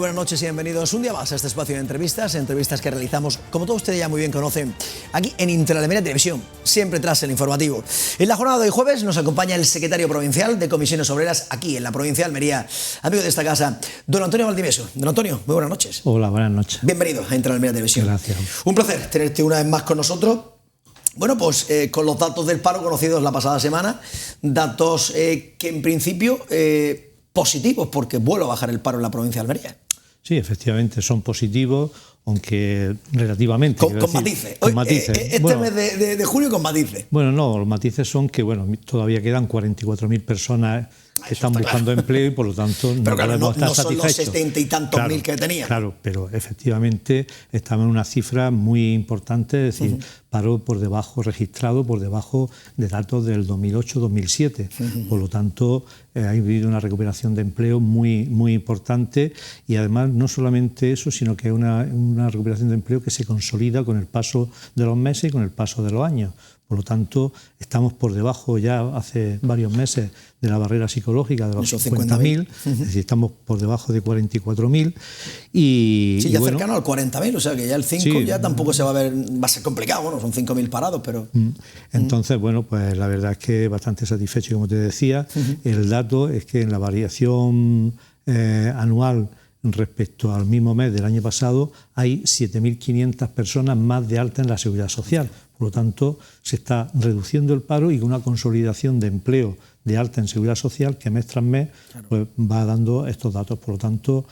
buenas noches y bienvenidos un día más a este espacio de entrevistas que realizamos, como todos ustedes ya muy bien conocen, aquí en Interalmería Televisión, siempre tras el informativo. En la jornada de hoy jueves nos acompaña el secretario provincial de Comisiones Obreras aquí en la provincia de Almería, amigo de esta casa, don Antonio Valdivieso. Don Antonio, muy buenas noches. Hola, buenas noches. Bienvenido a Interalmería Televisión. Gracias. Un placer tenerte una vez más con nosotros. Bueno, pues con los datos del paro conocidos la pasada semana, datos que en principio positivos, porque vuelve a bajar el paro en la provincia de Almería. Sí, efectivamente, son positivos, aunque relativamente. Con matices. Con matices. Este mes de julio con matices. Bueno, no, los matices son que todavía quedan 44.000 personas que están buscando empleo y por lo tanto pero claro, no estar son satisfechos. Los 70 y tantos mil que tenía. Claro, pero efectivamente estamos en una cifra muy importante, es decir, paro registrado por debajo de datos del 2008-2007. Por lo tanto, ha habido una recuperación de empleo muy, muy importante y además no solamente eso, sino que es una recuperación de empleo que se consolida con el paso de los meses y con el paso de los años. Por lo tanto, estamos por debajo ya hace varios meses de la barrera psicológica de los 50.000, es decir, estamos por debajo de 44.000 sí, ya cercano al 40.000, o sea que ya el 5 ya tampoco se va a ver, va a ser complicado, bueno, son 5.000 parados, pero... Entonces, bueno, pues la verdad es que bastante satisfecho, como te decía. El dato es que en la variación anual respecto al mismo mes del año pasado hay 7.500 personas más de alta en la Seguridad Social. Por lo tanto, se está reduciendo el paro y con una consolidación de empleo de alta en Seguridad Social que mes tras mes pues, va dando estos datos. Por lo tanto,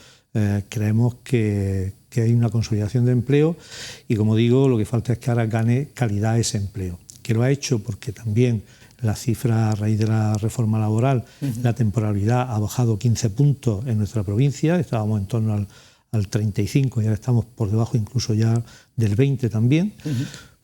creemos que hay una consolidación de empleo y, como digo, lo que falta es que ahora gane calidad ese empleo. Que lo ha hecho porque también la cifra a raíz de la reforma laboral, la temporalidad ha bajado 15 puntos en nuestra provincia, estábamos en torno al 35 y ahora estamos por debajo incluso ya del 20 también.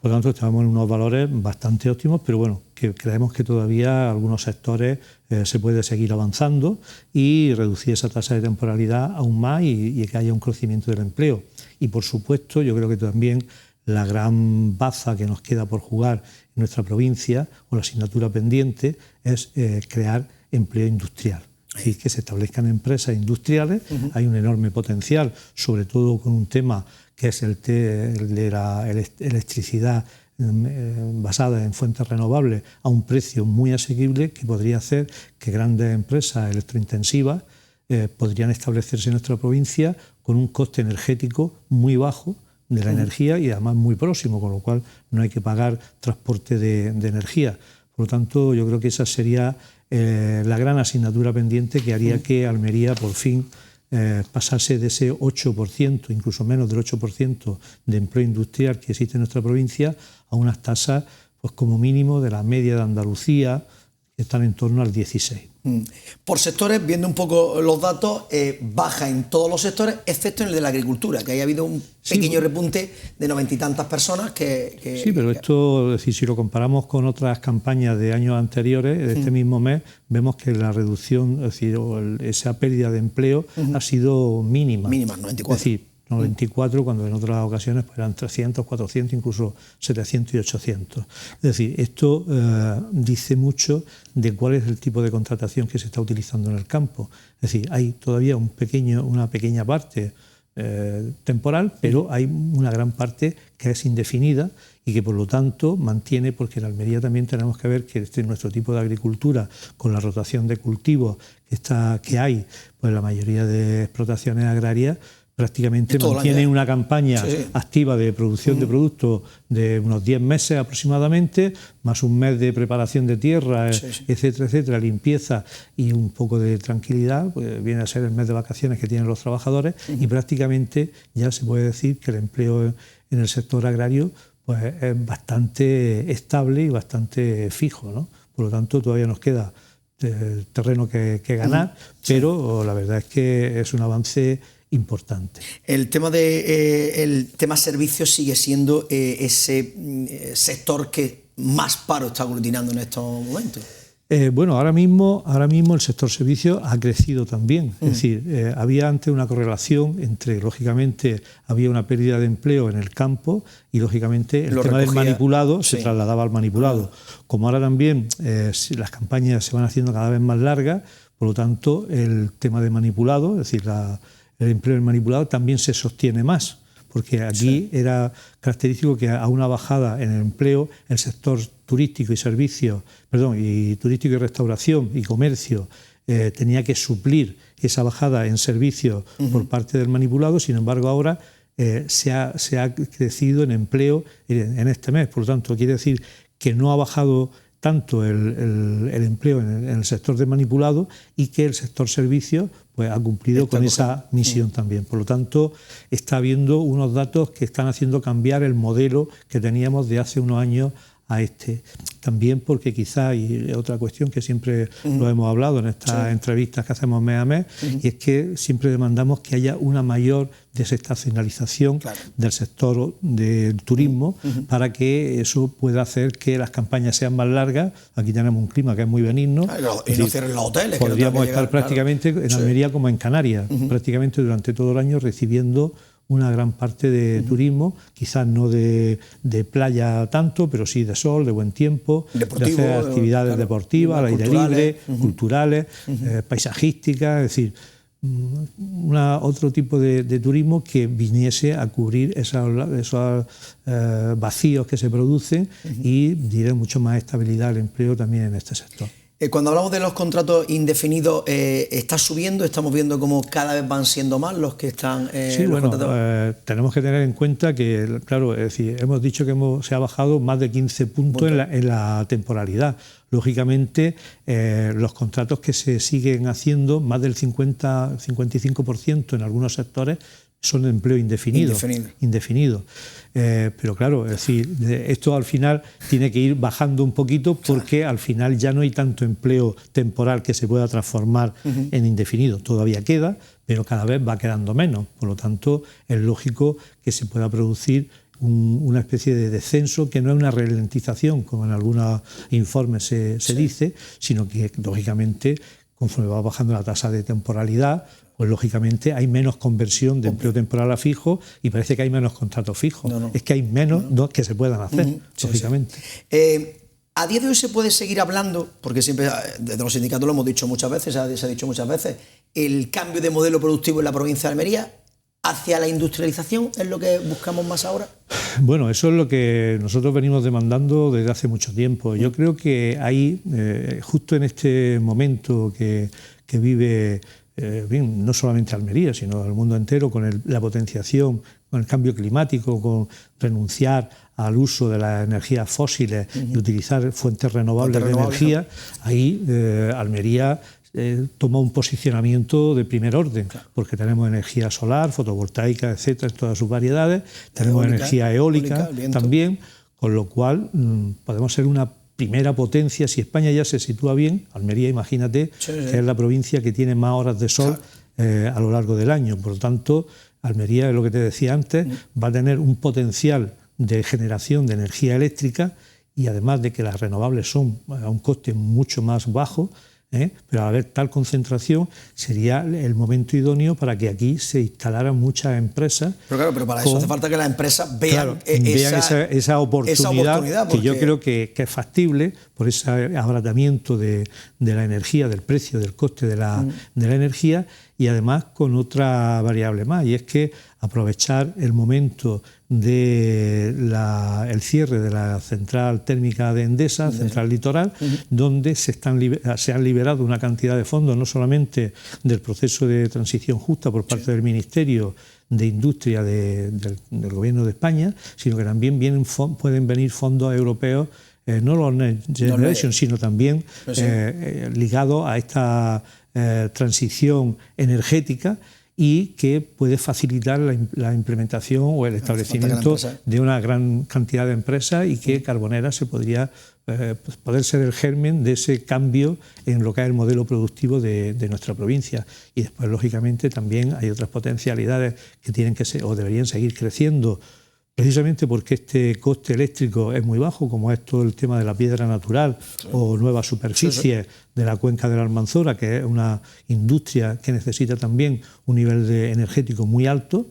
Por lo tanto, estamos en unos valores bastante óptimos, pero bueno, que creemos que todavía algunos sectores se puede seguir avanzando y reducir esa tasa de temporalidad aún más y que haya un crecimiento del empleo. Y por supuesto, yo creo que también la gran baza que nos queda por jugar en nuestra provincia, o la asignatura pendiente, es crear empleo industrial. Es decir, que se establezcan empresas industriales. Hay un enorme potencial, sobre todo con un tema que es el de la electricidad basada en fuentes renovables a un precio muy asequible, que podría hacer que grandes empresas electrointensivas podrían establecerse en nuestra provincia con un coste energético muy bajo de la energía y además muy próximo, con lo cual no hay que pagar transporte de energía. Por lo tanto, yo creo que esa sería la gran asignatura pendiente que haría que Almería por fin pasase de ese 8%, incluso menos del 8% de empleo industrial que existe en nuestra provincia a unas tasas pues como mínimo de la media de Andalucía, que están en torno al 16%. Por sectores, viendo un poco los datos, baja en todos los sectores, excepto en el de la agricultura, que haya habido un pequeño repunte de 90 y tantas personas que... Sí, pero esto, es decir, si lo comparamos con otras campañas de años anteriores, de este mismo mes, vemos que la reducción, es decir, esa pérdida de empleo ha sido mínima. Mínima, 94. Es decir, 94, cuando en otras ocasiones pues eran 300, 400, incluso 700 y 800. Es decir, esto dice mucho de cuál es el tipo de contratación que se está utilizando en el campo. Es decir, hay todavía una pequeña parte temporal, pero hay una gran parte que es indefinida y que por lo tanto mantiene, porque en Almería también tenemos que ver que nuestro tipo de agricultura, con la rotación de cultivos que hay, pues la mayoría de explotaciones agrarias prácticamente mantienen una campaña activa de producción de productos de unos 10 meses aproximadamente, más un mes de preparación de tierra, etcétera, etcétera, limpieza y un poco de tranquilidad, pues viene a ser el mes de vacaciones que tienen los trabajadores y prácticamente ya se puede decir que el empleo en el sector agrario pues es bastante estable y bastante fijo, ¿no? Por lo tanto, todavía nos queda terreno que ganar, pero la verdad es que es un avance importante. El tema el tema servicios sigue siendo ese sector que más paro está aglutinando en estos momentos. Bueno, ahora mismo el sector servicios ha crecido también. Es decir, había antes una correlación entre, lógicamente, había una pérdida de empleo en el campo y, lógicamente, el tema del manipulado se trasladaba al manipulado. Como ahora también las campañas se van haciendo cada vez más largas, por lo tanto, el tema de manipulado, es decir, el empleo en manipulado también se sostiene más, porque aquí era característico que a una bajada en el empleo el sector turístico y servicios, y turístico y restauración y comercio tenía que suplir esa bajada en servicios por parte del manipulado. Sin embargo, ahora se ha crecido en empleo en este mes. Por lo tanto, quiere decir que no ha bajado tanto el empleo en el sector de manipulado y que el sector servicios pues, ha cumplido con esa misión también. Por lo tanto, está habiendo unos datos que están haciendo cambiar el modelo que teníamos de hace unos años a este. También porque quizá, y otra cuestión que siempre lo hemos hablado en estas entrevistas que hacemos mes a mes, y es que siempre demandamos que haya una mayor desestacionalización del sector del turismo para que eso pueda hacer que las campañas sean más largas. Aquí tenemos un clima que es muy benigno. Y no cierren los hoteles. Podríamos estar prácticamente en Almería como en Canarias, prácticamente durante todo el año recibiendo una gran parte de turismo, quizás no de playa tanto, pero sí de sol, de buen tiempo, deportivo, de hacer actividades deportivas, al aire libre, culturales, paisajísticas, es decir, otro tipo de turismo que viniese a cubrir esos vacíos que se producen y diré mucho más estabilidad al empleo también en este sector. Cuando hablamos de los contratos indefinidos, ¿está subiendo? ¿Estamos viendo cómo cada vez van siendo más los que están sí, bueno, tenemos que tener en cuenta que, claro, es decir, hemos dicho que se ha bajado más de 15 puntos en la temporalidad. Lógicamente, los contratos que se siguen haciendo, más del 50-55% en algunos sectores, son de empleo indefinido. Pero claro, es decir, esto al final tiene que ir bajando un poquito porque al final ya no hay tanto empleo temporal que se pueda transformar en indefinido. Todavía queda, pero cada vez va quedando menos. Por lo tanto, es lógico que se pueda producir una especie de descenso que no es una ralentización, como en algunos informes se dice, sino que, lógicamente, conforme va bajando la tasa de temporalidad, pues lógicamente hay menos conversión de empleo temporal a fijo y parece que hay menos contratos fijos. Es que hay menos que se puedan hacer, lógicamente. A día de hoy se puede seguir hablando, porque siempre desde los sindicatos lo hemos dicho muchas veces, se ha dicho muchas veces, el cambio de modelo productivo en la provincia de Almería hacia la industrialización es lo que buscamos más ahora. Bueno, eso es lo que nosotros venimos demandando desde hace mucho tiempo. Yo creo que ahí, justo en este momento que vive no solamente Almería, sino el mundo entero, con la potenciación, con el cambio climático, con renunciar al uso de las energías fósiles y utilizar fuentes renovables de energía, ahí Almería toma un posicionamiento de primer orden, porque tenemos energía solar, fotovoltaica, etcétera, en todas sus variedades, tenemos energía eólica también, con lo cual podemos ser una primera potencia. Si España ya se sitúa bien, Almería, imagínate, que es la provincia que tiene más horas de sol a lo largo del año. Por lo tanto, Almería, es lo que te decía antes, va a tener un potencial de generación de energía eléctrica y además de que las renovables son a un coste mucho más bajo, pero al haber tal concentración sería el momento idóneo para que aquí se instalaran muchas empresas. Pero para eso hace falta que las empresas vean esa oportunidad porque que yo creo que es factible por ese abaratamiento de la energía, del precio, del coste de la energía, y además con otra variable más, y es que aprovechar el momento del cierre de la central térmica de Endesa, central litoral, donde se han liberado una cantidad de fondos, no solamente del proceso de transición justa por parte del Ministerio de Industria del Gobierno de España, sino que también pueden venir fondos europeos, no los Next Generation, sino también ligados a esta transición energética, y que puede facilitar la implementación o el establecimiento de una gran cantidad de empresas, y que Carbonera se podría poder ser el germen de ese cambio en lo que es el modelo productivo de nuestra provincia. Y después, lógicamente, también hay otras potencialidades que tienen que ser o deberían seguir creciendo, precisamente porque este coste eléctrico es muy bajo, como es todo el tema de la piedra natural o nuevas superficies de la cuenca de la Almanzora, que es una industria que necesita también un nivel energético muy alto,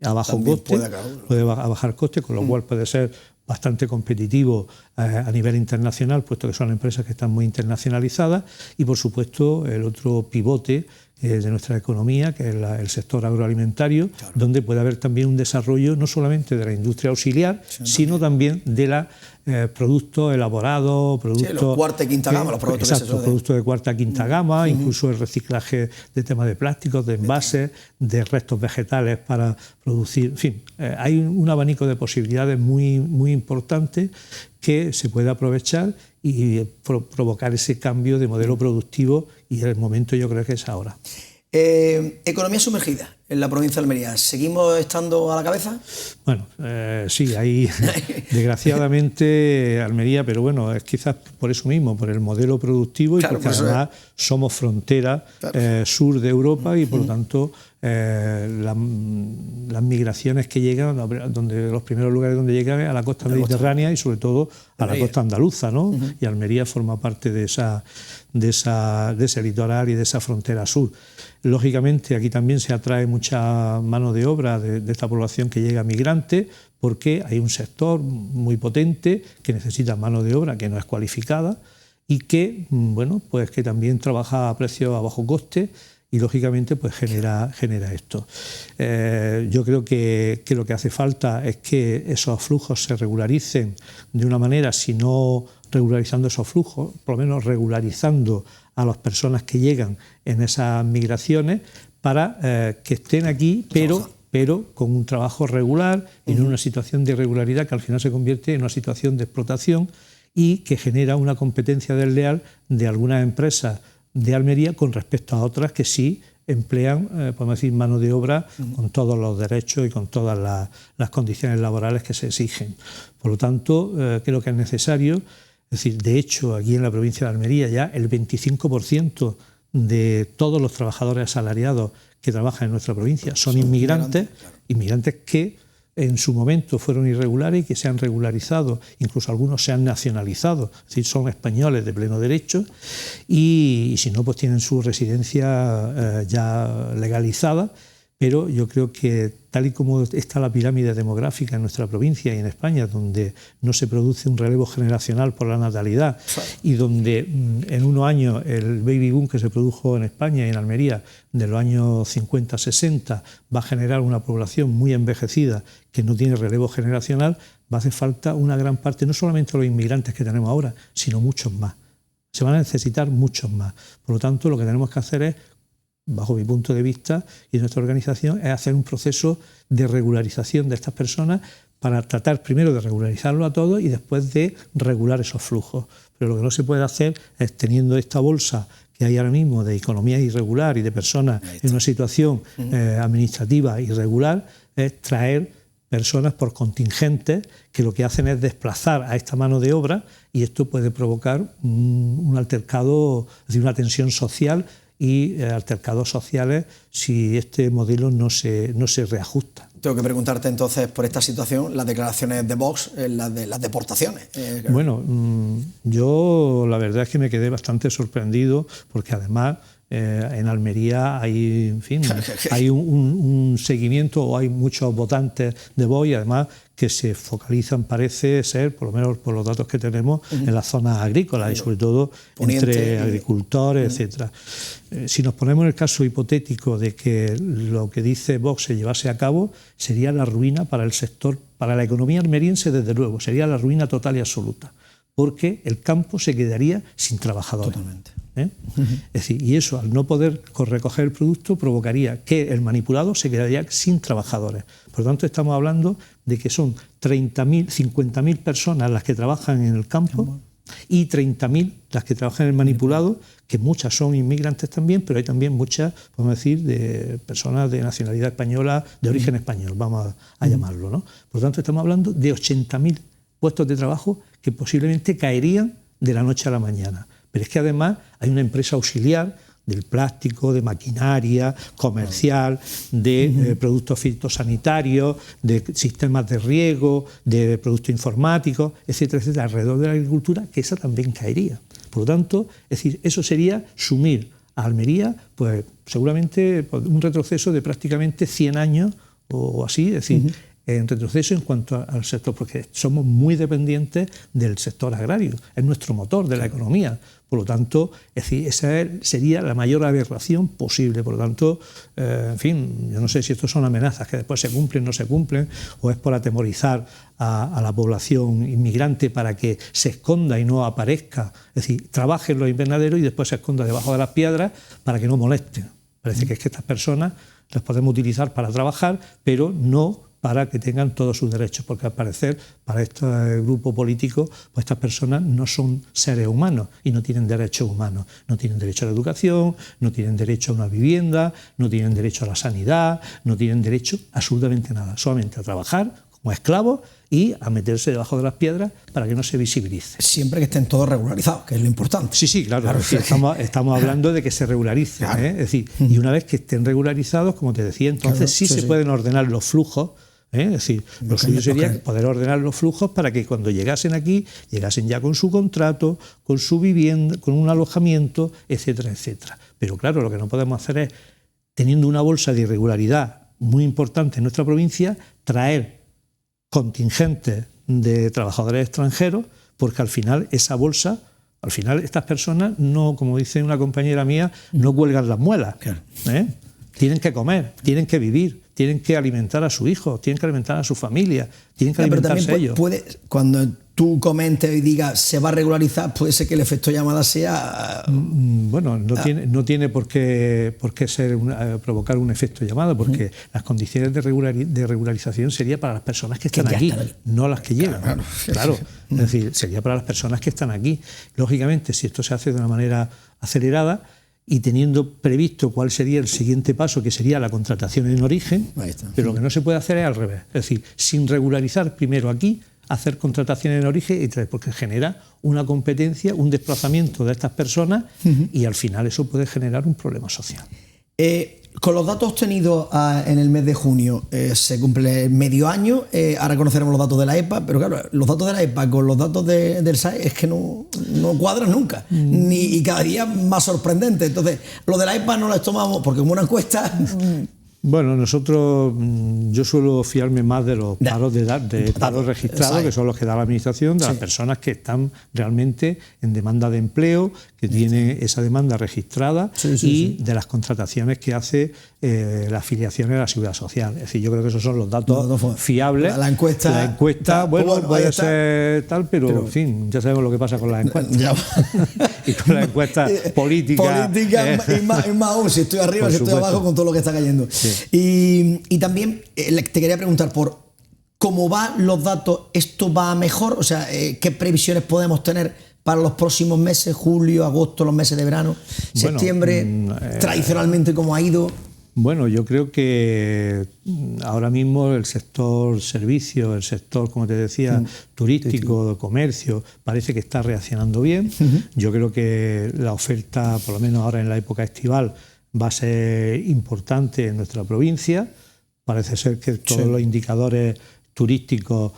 a bajo coste, puede bajar coste, con lo cual puede ser bastante competitivo a nivel internacional, puesto que son empresas que están muy internacionalizadas. Y por supuesto el otro pivote de nuestra economía, que es el sector agroalimentario, claro, donde puede haber también un desarrollo no solamente de la industria auxiliar, sino también de la productos elaborados, productos... Sí, los cuarta y quinta gama, los productos. Exacto, productos de cuarta y quinta gama, incluso el reciclaje de temas de plásticos, de envases, de restos vegetales para producir... En fin, hay un abanico de posibilidades muy, muy importante que se puede aprovechar y provocar ese cambio de modelo productivo, y el momento yo creo que es ahora. Economía sumergida en la provincia de Almería, ¿seguimos estando a la cabeza? Bueno, sí, hay desgraciadamente Almería, pero bueno, es quizás por eso mismo, por el modelo productivo y porque además somos frontera sur de Europa y por lo tanto las migraciones que llegan, donde los primeros lugares donde llegan es a la costa mediterránea y sobre todo a la costa andaluza, ¿no? Y Almería forma parte de ese litoral y de esa frontera sur. Lógicamente aquí también se atrae mucha mano de obra de esta población que llega migrante, porque hay un sector muy potente que necesita mano de obra que no es cualificada y que, bueno, pues que también trabaja a precios a bajo coste y lógicamente pues genera esto. Yo creo que lo que hace falta es que esos flujos se regularicen de una manera, si no regularizando esos flujos, por lo menos regularizando a las personas que llegan en esas migraciones para que estén aquí, pero con un trabajo regular y no en una situación de irregularidad que al final se convierte en una situación de explotación y que genera una competencia desleal de algunas empresas de Almería con respecto a otras que sí emplean, podemos decir, mano de obra con todos los derechos y con todas las condiciones laborales que se exigen. Por lo tanto, creo que es necesario, es decir, de hecho, aquí en la provincia de Almería ya el 25% de todos los trabajadores asalariados que trabajan en nuestra provincia son inmigrantes, inmigrantes que en su momento fueron irregulares y que se han regularizado, incluso algunos se han nacionalizado, es decir, son españoles de pleno derecho y si no, pues tienen su residencia ya legalizada. Pero yo creo que tal y como está la pirámide demográfica en nuestra provincia y en España, donde no se produce un relevo generacional por la natalidad y donde en unos años el baby boom que se produjo en España y en Almería de los años 50-60 va a generar una población muy envejecida que no tiene relevo generacional, va a hacer falta una gran parte, no solamente los inmigrantes que tenemos ahora, sino muchos más. Se van a necesitar muchos más. Por lo tanto, lo que tenemos que hacer es, bajo mi punto de vista y de nuestra organización, es hacer un proceso de regularización de estas personas para tratar primero de regularizarlo a todos y después de regular esos flujos. Pero lo que no se puede hacer es, teniendo esta bolsa que hay ahora mismo de economía irregular y de personas en una situación administrativa irregular, es traer personas por contingentes que lo que hacen es desplazar a esta mano de obra y esto puede provocar un altercado, es decir, una tensión social y altercados sociales si este modelo no se reajusta. Tengo que preguntarte entonces por esta situación, las declaraciones de Vox, las de las deportaciones. Bueno, yo la verdad es que me quedé bastante sorprendido porque además en Almería hay, en fin, hay un seguimiento o hay muchos votantes de Vox y además que se focalizan, parece ser, por lo menos por los datos que tenemos, en las zonas agrícolas y sobre todo entre agricultores, etcétera. Si nos ponemos en el caso hipotético de que lo que dice Vox se llevase a cabo, sería la ruina para el sector, para la economía almeriense, desde luego, sería la ruina total y absoluta, porque el campo se quedaría sin trabajadores. Totalmente. Es decir, y eso, al no poder recoger el producto, provocaría que el manipulado se quedaría sin trabajadores. Por lo tanto, estamos hablando de que son 30.000, 50.000 personas las que trabajan en el campo y 30.000 las que trabajan en el manipulado, que muchas son inmigrantes también, pero hay también muchas, podemos decir, de personas de nacionalidad española, de origen español, vamos a llamarlo, ¿no? Por lo tanto, estamos hablando de 80.000 puestos de trabajo que posiblemente caerían de la noche a la mañana. Pero es que además hay una empresa auxiliar del plástico, de maquinaria, comercial, de productos fitosanitarios, de sistemas de riego, de productos informáticos, etcétera, etcétera, alrededor de la agricultura, que esa también caería. Por lo tanto, es decir, eso sería sumir a Almería, pues seguramente un retroceso de prácticamente 100 años o así, es decir, en retroceso en cuanto al sector, porque somos muy dependientes del sector agrario, es nuestro motor de la economía. Por lo tanto, es decir, esa sería la mayor aberración posible. Por lo tanto, en fin, yo no sé si esto son amenazas que después se cumplen o no se cumplen, o es por atemorizar a la población inmigrante para que se esconda y no aparezca. Es decir, trabaje en los invernaderos y después se esconda debajo de las piedras para que no molesten. Parece que es que estas personas las podemos utilizar para trabajar, pero no para que tengan todos sus derechos, porque al parecer para este grupo político pues estas personas no son seres humanos y no tienen derechos humanos, no tienen derecho a la educación, no tienen derecho a una vivienda, no tienen derecho a la sanidad, no tienen derecho a absolutamente nada, solamente a trabajar como esclavos y a meterse debajo de las piedras para que no se visibilice. Siempre que estén todos regularizados, que es lo importante. Sí, claro. Es decir, estamos hablando de que se regularicen. Claro. Es decir, y una vez que estén regularizados, como te decía, entonces sí se pueden ordenar los flujos. Es decir, lo suyo sería poder ordenar los flujos para que cuando llegasen aquí, llegasen ya con su contrato, con su vivienda, con un alojamiento, etcétera, etcétera. Pero claro, lo que no podemos hacer es, teniendo una bolsa de irregularidad muy importante en nuestra provincia, traer contingentes de trabajadores extranjeros, porque al final esa bolsa, al final estas personas no, como dice una compañera mía, no cuelgan las muelas. Claro. Tienen que comer, tienen que vivir, tienen que alimentar a su hijo, tienen que alimentar a su familia, tienen que alimentarse ellos. Cuando tú comentes y digas se va a regularizar, puede ser que el efecto llamada sea... Bueno, no tiene por qué ser provocar un efecto llamada, porque las condiciones de regularización sería para las personas que están aquí, no las que llegan. Claro. Es decir, sería para las personas que están aquí. Lógicamente, si esto se hace de una manera acelerada, y teniendo previsto cuál sería el siguiente paso, que sería la contratación en origen, pero lo que no se puede hacer es al revés. Es decir, sin regularizar primero aquí, hacer contratación en origen, porque genera una competencia, un desplazamiento de estas personas y al final eso puede generar un problema social. Con los datos obtenidos en el mes de junio, se cumple medio año, ahora conoceremos los datos de la EPA, pero claro, los datos de la EPA con los datos del SAE es que no cuadran nunca, y cada día más sorprendente. Entonces, lo de la EPA no las tomamos, porque como una encuesta... Bueno, yo suelo fiarme más de los paros paros registrados, que son los que da la Administración, de las personas que están realmente en demanda de empleo, que tienen esa demanda registrada, de las contrataciones que hace la afiliación a la Seguridad Social. Es decir, yo creo que esos son los datos fiables. La encuesta, bueno, puede ser tal, pero en fin, ya sabemos lo que pasa con las encuestas. Y con las encuestas políticas. Y más aún, si estoy arriba, si estoy abajo, con todo lo que está cayendo. Y también te quería preguntar por cómo van los datos, ¿esto va mejor? O sea, ¿qué previsiones podemos tener para los próximos meses, julio, agosto, los meses de verano, septiembre, tradicionalmente cómo ha ido? Bueno, yo creo que ahora mismo el sector servicios, el sector, como te decía, turístico, comercio, parece que está reaccionando bien. Yo creo que la oferta, por lo menos ahora en la época estival, va a ser importante en nuestra provincia. Parece ser que todos los indicadores turísticos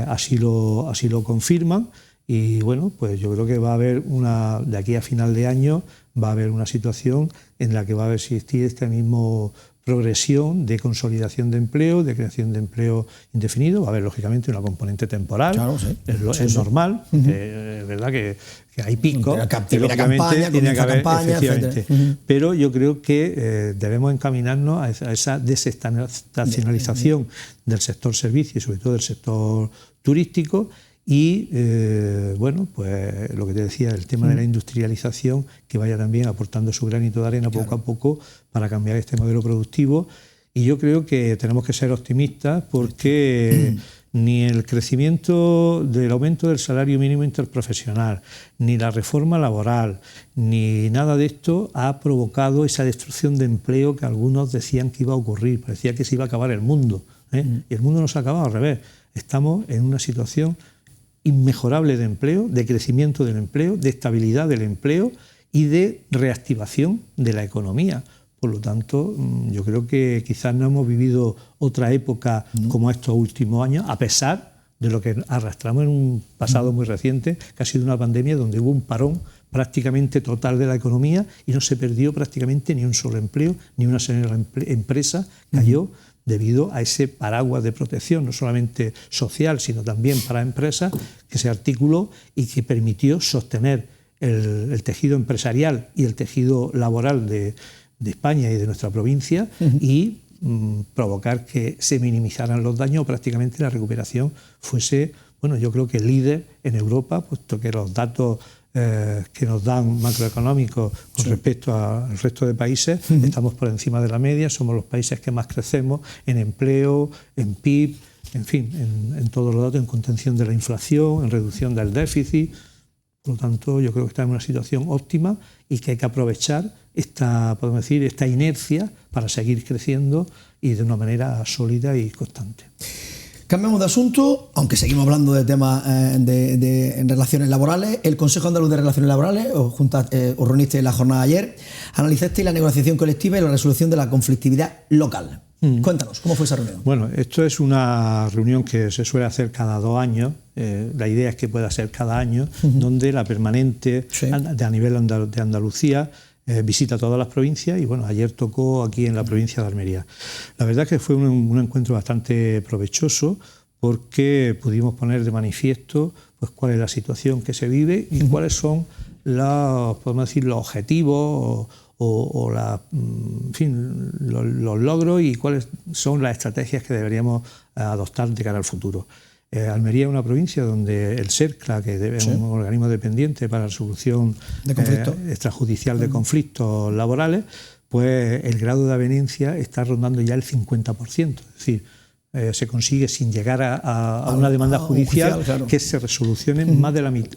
así lo confirman. Y bueno, pues yo creo que va a haber de aquí a final de año, va a haber una situación en la que va a existir esta misma progresión de consolidación de empleo, de creación de empleo indefinido. Va a haber, lógicamente, una componente temporal. Claro, es normal. Es verdad que hay picos. Tiene que haber campaña, efectivamente. Pero yo creo que debemos encaminarnos a esa desestacionalización del sector servicio y sobre todo del sector turístico. Y bueno, pues lo que te decía, el tema de la industrialización, que vaya también aportando su granito de arena poco a poco para cambiar este modelo productivo. Y yo creo que tenemos que ser optimistas porque ni el crecimiento del aumento del salario mínimo interprofesional, ni la reforma laboral, ni nada de esto ha provocado esa destrucción de empleo que algunos decían que iba a ocurrir. Parecía que se iba a acabar el mundo. Y el mundo no se ha acabado, al revés. Estamos en una situación inmejorable de empleo, de crecimiento del empleo, de estabilidad del empleo y de reactivación de la economía. Por lo tanto, yo creo que quizás no hemos vivido otra época como estos últimos años, a pesar de lo que arrastramos en un pasado muy reciente, que ha sido una pandemia donde hubo un parón prácticamente total de la economía y no se perdió prácticamente ni un solo empleo, ni una sola empresa cayó debido a ese paraguas de protección, no solamente social, sino también para empresas, que se articuló y que permitió sostener el tejido empresarial y el tejido laboral de España y de nuestra provincia y provocar que se minimizaran los daños o prácticamente la recuperación fuese, bueno, yo creo que líder en Europa, puesto que los datos que nos dan macroeconómicos con respecto al resto de países, estamos por encima de la media, somos los países que más crecemos en empleo, en PIB, en fin, en todos los datos, en contención de la inflación, en reducción del déficit. Por lo tanto, yo creo que estamos en una situación óptima y que hay que aprovechar podemos decir, esta inercia para seguir creciendo y de una manera sólida y constante. Cambiamos de asunto, aunque seguimos hablando de temas en relaciones laborales. El Consejo Andaluz de Relaciones Laborales, os reunisteis en la jornada de ayer, analizasteis la negociación colectiva y la resolución de la conflictividad local. Cuéntanos, ¿cómo fue esa reunión? Bueno, esto es una reunión que se suele hacer cada 2 años. La idea es que pueda ser cada año, donde la permanente a nivel de Andalucía visita todas las provincias y bueno, ayer tocó aquí en la provincia de Almería. La verdad es que fue un encuentro bastante provechoso porque pudimos poner de manifiesto pues cuál es la situación que se vive y cuáles son podemos decir, los objetivos o los logros y cuáles son las estrategias que deberíamos adoptar de cara al futuro. Almería es una provincia donde el SERCLA, que es un organismo dependiente para la resolución extrajudicial de conflictos laborales, pues el grado de aveniencia está rondando ya el 50%. Es decir, se consigue sin llegar a una demanda judicial que se resolucionen más de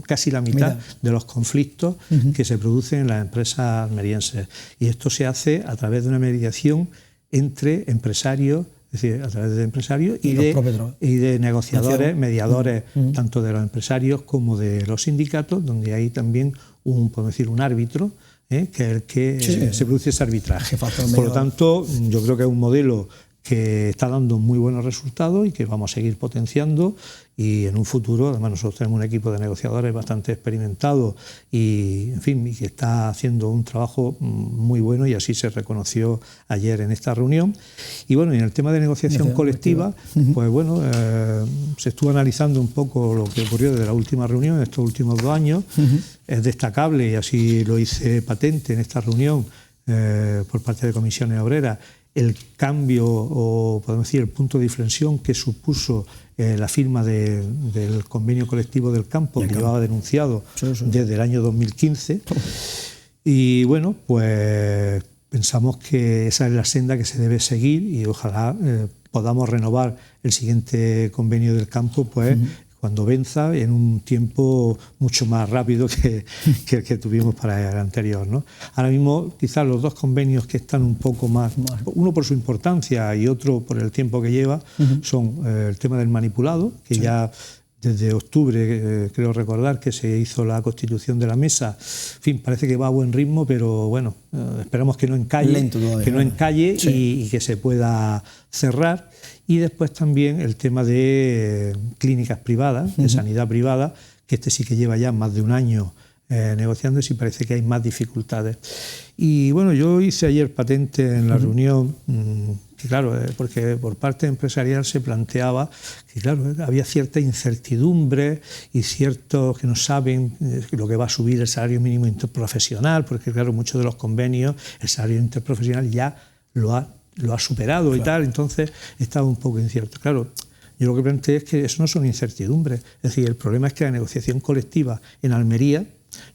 casi la mitad de los conflictos que se producen en las empresas almerienses. Y esto se hace a través de una mediación entre empresarios, es decir, a través de empresarios y de negociadores, mediadores, tanto de los empresarios como de los sindicatos, donde hay también podemos decir, un árbitro, que es el que se produce ese arbitraje. Por lo tanto, yo creo que es un modelo que está dando muy buenos resultados y que vamos a seguir potenciando y en un futuro, además nosotros tenemos un equipo de negociadores bastante experimentado y en fin, y que está haciendo un trabajo muy bueno y así se reconoció ayer en esta reunión. Y bueno, en el tema de negociación colectiva, pues bueno, se estuvo analizando un poco lo que ocurrió desde la última reunión en estos últimos 2 años. Es destacable, y así lo hice patente en esta reunión por parte de Comisiones Obreras, el cambio o podemos decir el punto de inflexión que supuso la firma del convenio colectivo del campo que llevaba denunciado desde el año 2015 y bueno, pues pensamos que esa es la senda que se debe seguir y ojalá podamos renovar el siguiente convenio del campo pues cuando venza en un tiempo mucho más rápido que el que tuvimos para el anterior, ¿no? Ahora mismo quizás los 2 convenios que están un poco más, uno por su importancia y otro por el tiempo que lleva, son el tema del manipulado, que ya desde octubre creo recordar que se hizo la constitución de la mesa. En fin, parece que va a buen ritmo, pero bueno, esperamos que no encalle, y que se pueda cerrar. Y después también el tema de clínicas privadas, de sanidad privada, que este sí que lleva ya más de 1 año negociando y parece que hay más dificultades. Y bueno, yo hice ayer patente en la reunión, que claro, porque por parte empresarial se planteaba que claro, había cierta incertidumbre y ciertos que no saben lo que va a subir el salario mínimo interprofesional, porque claro, muchos de los convenios, el salario interprofesional ya lo ha superado y tal, entonces estaba un poco incierto. Claro, yo lo que planteé es que eso no son incertidumbres, es decir, el problema es que la negociación colectiva en Almería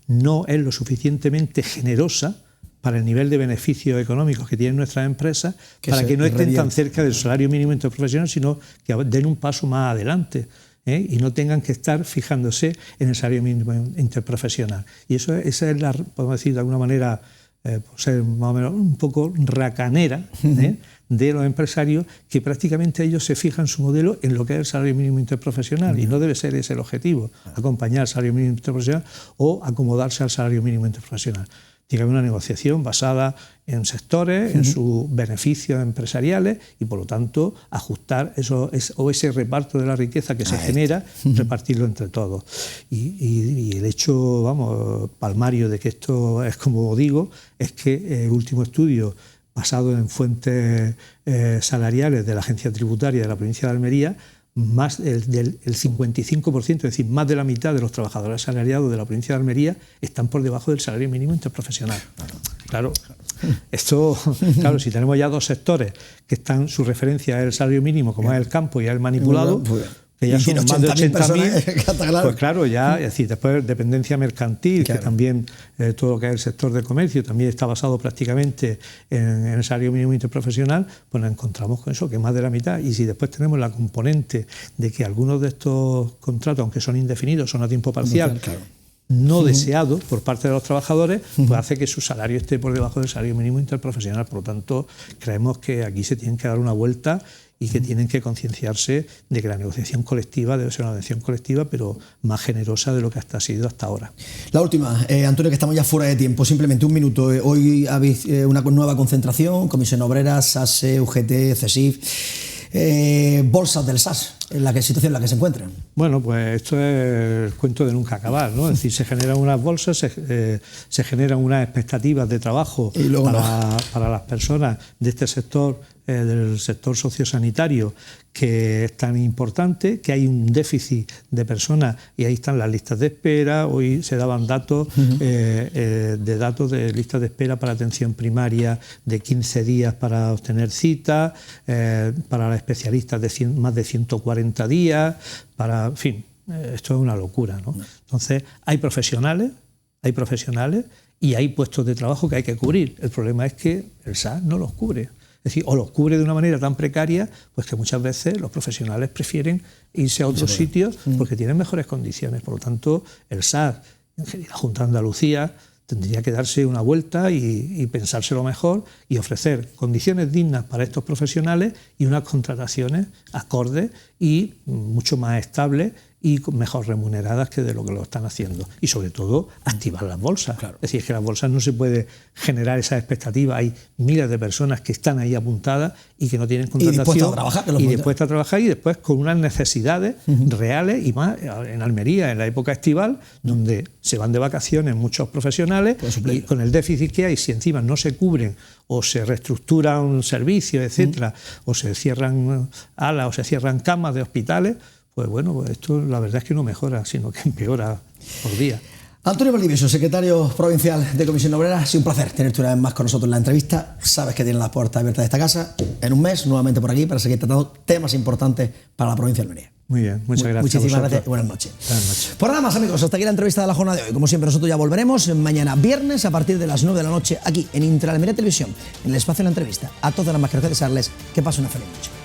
no es lo suficientemente generosa para el nivel de beneficios económicos que tienen nuestras empresas para que no estén tan cerca del salario mínimo interprofesional, sino que den un paso más adelante y no tengan que estar fijándose en el salario mínimo interprofesional. Y esa es la, podemos decir de alguna manera, por ser más o menos un poco racanera de los empresarios, que prácticamente ellos se fijan su modelo en lo que es el salario mínimo interprofesional y no debe ser ese el objetivo, acompañar al salario mínimo interprofesional o acomodarse al salario mínimo interprofesional. Tiene que haber una negociación basada en sectores, en sus beneficios empresariales y por lo tanto ajustar ese reparto de la riqueza que se genera, repartirlo entre todos. Y el hecho, vamos, palmario de que esto es como digo, es que el último estudio basado en fuentes salariales de la Agencia Tributaria de la provincia de Almería, más del 55%, es decir, más de la mitad de los trabajadores asalariados de la provincia de Almería están por debajo del salario mínimo interprofesional. Claro, esto, claro, si tenemos ya dos sectores que están, su referencia es el salario mínimo, como es el campo y el manipulado, que ya son más de 80.000, pues claro, ya, es decir, después dependencia mercantil, que también todo lo que es el sector del comercio también está basado prácticamente en el salario mínimo interprofesional, pues nos encontramos con eso, que es más de la mitad. Y si después tenemos la componente de que algunos de estos contratos, aunque son indefinidos, son a tiempo parcial, no deseado por parte de los trabajadores, pues hace que su salario esté por debajo del salario mínimo interprofesional. Por lo tanto, creemos que aquí se tienen que dar una vuelta y que tienen que concienciarse de que la negociación colectiva debe ser una negociación colectiva, pero más generosa de lo que ha sido hasta ahora. La última, Antonio, que estamos ya fuera de tiempo, simplemente un minuto. Hoy habéis una nueva concentración, Comisión Obrera, SASE, UGT, CESIF, bolsas del SAS, en la situación en la que se encuentran. Bueno, pues esto es el cuento de nunca acabar, ¿no? Es decir, se generan unas bolsas, se generan unas expectativas de trabajo para las personas de este sector, del sector sociosanitario, que es tan importante, que hay un déficit de personas y ahí están las listas de espera. Hoy se daban datos de listas de espera para atención primaria de 15 días para obtener cita, para los especialistas de más de 140 días, en fin, esto es una locura, ¿no? Entonces, hay profesionales y hay puestos de trabajo que hay que cubrir. El problema es que el SAS no los cubre. Es decir, o los cubre de una manera tan precaria, pues que muchas veces los profesionales prefieren irse a otros sitios porque tienen mejores condiciones. Por lo tanto, el SAS y la Junta de Andalucía tendría que darse una vuelta y pensárselo mejor y ofrecer condiciones dignas para estos profesionales y unas contrataciones acordes y mucho más estables y mejor remuneradas que de lo que lo están haciendo. Y sobre todo, activar las bolsas. Claro. Es decir, es que las bolsas no se puede generar esa expectativa. Hay miles de personas que están ahí apuntadas y que no tienen contratación. Y dispuestas a trabajar y después con unas necesidades reales, y más en Almería, en la época estival, donde se van de vacaciones muchos profesionales y con el déficit que hay, si encima no se cubren o se reestructuran servicios, etcétera, o se cierran alas o se cierran camas de hospitales, pues bueno, pues esto la verdad es que no mejora, sino que empeora por día. Antonio Valdivieso, secretario provincial de Comisión Obrera, ha sido un placer tenerte una vez más con nosotros en la entrevista. Sabes que tienes las puertas abiertas de esta casa. En un mes, nuevamente por aquí, para seguir tratando temas importantes para la provincia de Almería. Muy bien, muchas gracias. Muchísimas gracias y buenas noches. Buenas noches. Pues nada más, amigos, hasta aquí la entrevista de la jornada de hoy. Como siempre, nosotros ya volveremos mañana viernes a partir de las 9 de la noche aquí en Intraalmería Televisión, en el espacio de la entrevista. A todas las más que desearles que pasen una feliz noche.